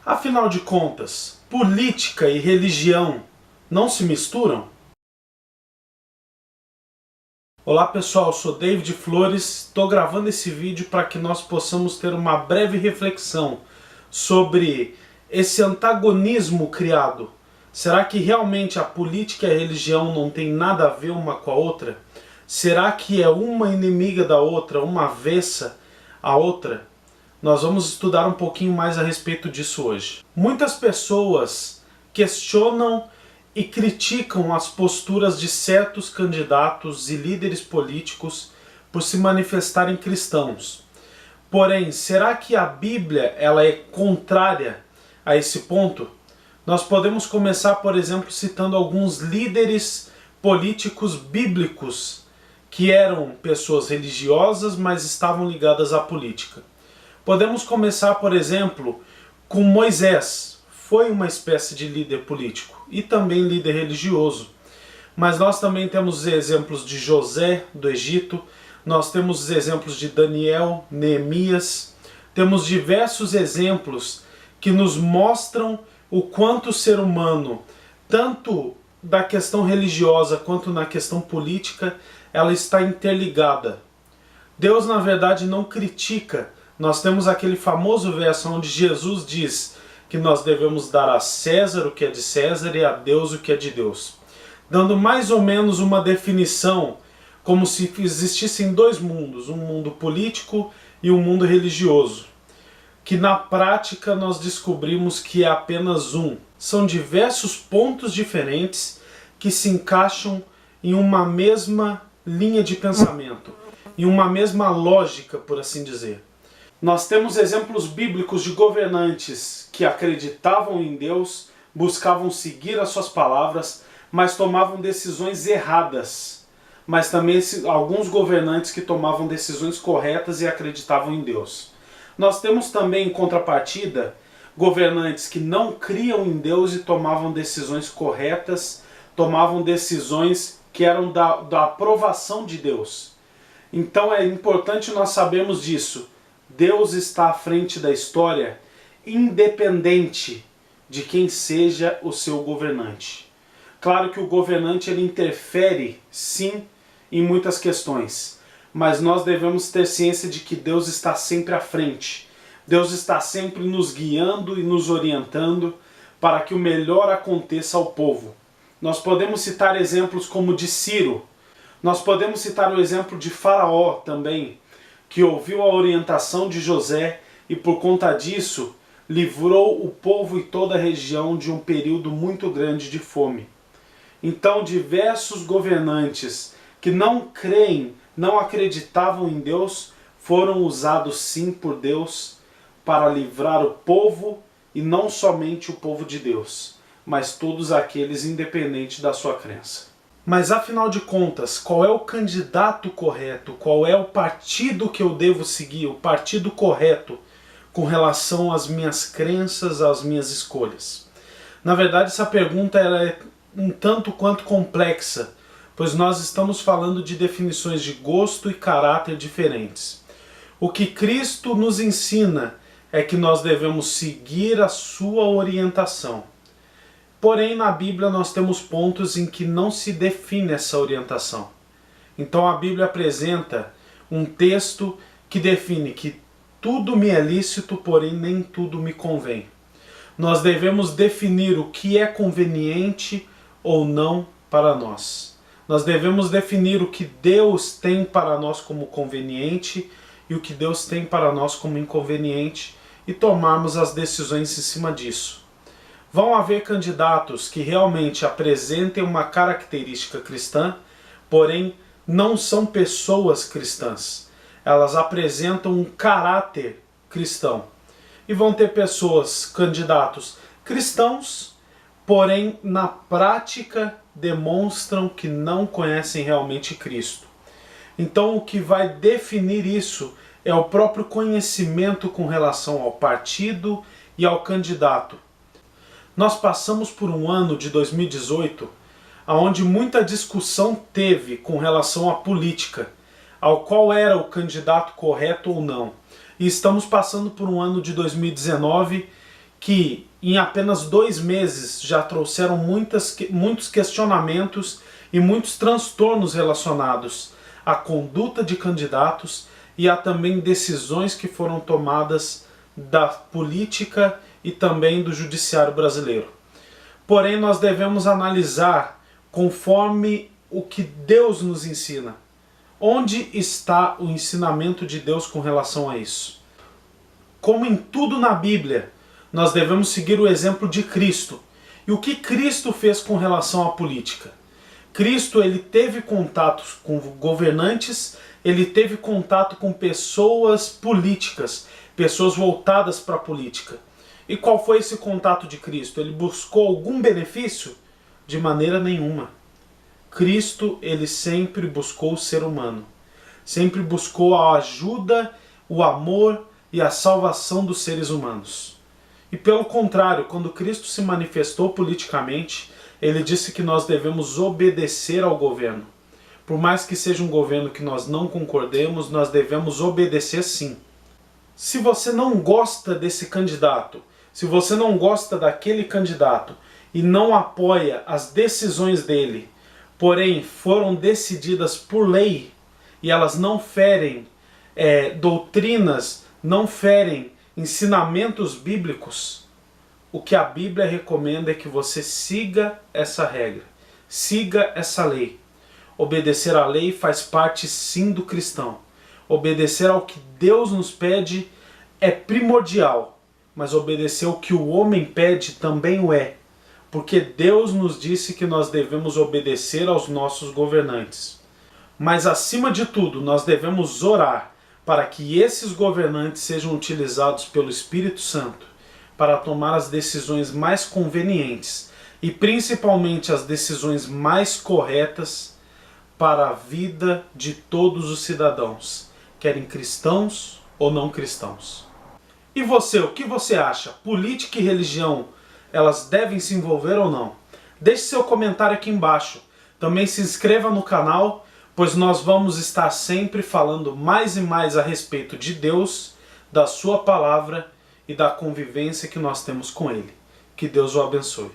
Afinal de contas, política e religião não se misturam? Olá pessoal, eu sou David Flores, estou gravando esse vídeo para que nós possamos ter uma breve reflexão sobre esse antagonismo criado. Será que realmente a política e a religião não tem nada a ver uma com a outra? Será que é uma inimiga da outra, uma avessa à outra? Nós vamos estudar um pouquinho mais a respeito disso hoje. Muitas pessoas questionam e criticam as posturas de certos candidatos e líderes políticos por se manifestarem cristãos. Porém, será que a Bíblia ela é contrária a esse ponto? Nós podemos começar, por exemplo, citando alguns líderes políticos bíblicos que eram pessoas religiosas, mas estavam ligadas à política. Podemos começar, por exemplo, com Moisés. Foi uma espécie de líder político e também líder religioso. Mas nós também temos exemplos de José, do Egito, nós temos exemplos de Daniel, Neemias, temos diversos exemplos que nos mostram o quanto o ser humano, tanto da questão religiosa quanto na questão política, ela está interligada. Deus, na verdade, não critica. Nós temos aquele famoso verso onde Jesus diz que nós devemos dar a César o que é de César e a Deus o que é de Deus. Dando mais ou menos uma definição como se existissem dois mundos, um mundo político e um mundo religioso. Que na prática nós descobrimos que é apenas um. São diversos pontos diferentes que se encaixam em uma mesma linha de pensamento, em uma mesma lógica, por assim dizer. Nós temos exemplos bíblicos de governantes que acreditavam em Deus, buscavam seguir as suas palavras, mas tomavam decisões erradas. Mas também alguns governantes que tomavam decisões corretas e acreditavam em Deus. Nós temos também, em contrapartida, governantes que não criam em Deus e tomavam decisões corretas, tomavam decisões que eram da aprovação de Deus. Então é importante nós sabermos disso. Deus está à frente da história, independente de quem seja o seu governante. Claro que o governante ele interfere, sim, em muitas questões, mas nós devemos ter ciência de que Deus está sempre à frente. Deus está sempre nos guiando e nos orientando para que o melhor aconteça ao povo. Nós podemos citar exemplos como de Ciro, nós podemos citar o exemplo de Faraó também, que ouviu a orientação de José e por conta disso livrou o povo e toda a região de um período muito grande de fome. Então diversos governantes que não creem, não acreditavam em Deus, foram usados sim por Deus para livrar o povo e não somente o povo de Deus, mas todos aqueles independente da sua crença. Mas afinal de contas, qual é o candidato correto? Qual é o partido que eu devo seguir? O partido correto com relação às minhas crenças, às minhas escolhas? Na verdade, essa pergunta ela é um tanto quanto complexa, pois nós estamos falando de definições de gosto e caráter diferentes. O que Cristo nos ensina é que nós devemos seguir a sua orientação. Porém, na Bíblia nós temos pontos em que não se define essa orientação. Então a Bíblia apresenta um texto que define que tudo me é lícito, porém nem tudo me convém. Nós devemos definir o que é conveniente ou não para nós. Nós devemos definir o que Deus tem para nós como conveniente e o que Deus tem para nós como inconveniente e tomarmos as decisões em cima disso. Vão haver candidatos que realmente apresentem uma característica cristã, porém não são pessoas cristãs. Elas apresentam um caráter cristão. E vão ter pessoas, candidatos cristãos, porém na prática demonstram que não conhecem realmente Cristo. Então o que vai definir isso é o próprio conhecimento com relação ao partido e ao candidato. Nós passamos por um ano de 2018 onde muita discussão teve com relação à política, ao qual era o candidato correto ou não. E estamos passando por um ano de 2019 que em apenas 2 meses já trouxeram muitos questionamentos e muitos transtornos relacionados à conduta de candidatos e a também decisões que foram tomadas da política e também do judiciário brasileiro. Porém, nós devemos analisar conforme o que Deus nos ensina. Onde está o ensinamento de Deus com relação a isso? Como em tudo na Bíblia, nós devemos seguir o exemplo de Cristo. E o que Cristo fez com relação à política? Cristo, ele teve contatos com governantes, ele teve contato com pessoas políticas, pessoas voltadas para a política. E qual foi esse contato de Cristo? Ele buscou algum benefício? De maneira nenhuma. Cristo, ele sempre buscou o ser humano. Sempre buscou a ajuda, o amor e a salvação dos seres humanos. E pelo contrário, quando Cristo se manifestou politicamente, ele disse que nós devemos obedecer ao governo. Por mais que seja um governo que nós não concordemos, nós devemos obedecer sim. Se você não gosta desse candidato, se você não gosta daquele candidato e não apoia as decisões dele, porém foram decididas por lei e elas não ferem doutrinas, não ferem ensinamentos bíblicos, o que a Bíblia recomenda é que você siga essa regra, siga essa lei. Obedecer à lei faz parte sim do cristão. Obedecer ao que Deus nos pede é primordial, mas obedecer ao que o homem pede também o é, porque Deus nos disse que nós devemos obedecer aos nossos governantes. Mas acima de tudo, nós devemos orar para que esses governantes sejam utilizados pelo Espírito Santo para tomar as decisões mais convenientes e principalmente as decisões mais corretas para a vida de todos os cidadãos, querem cristãos ou não cristãos. E você, o que você acha? Política e religião, elas devem se envolver ou não? Deixe seu comentário aqui embaixo. Também se inscreva no canal, pois nós vamos estar sempre falando mais e mais a respeito de Deus, da sua palavra e da convivência que nós temos com Ele. Que Deus o abençoe.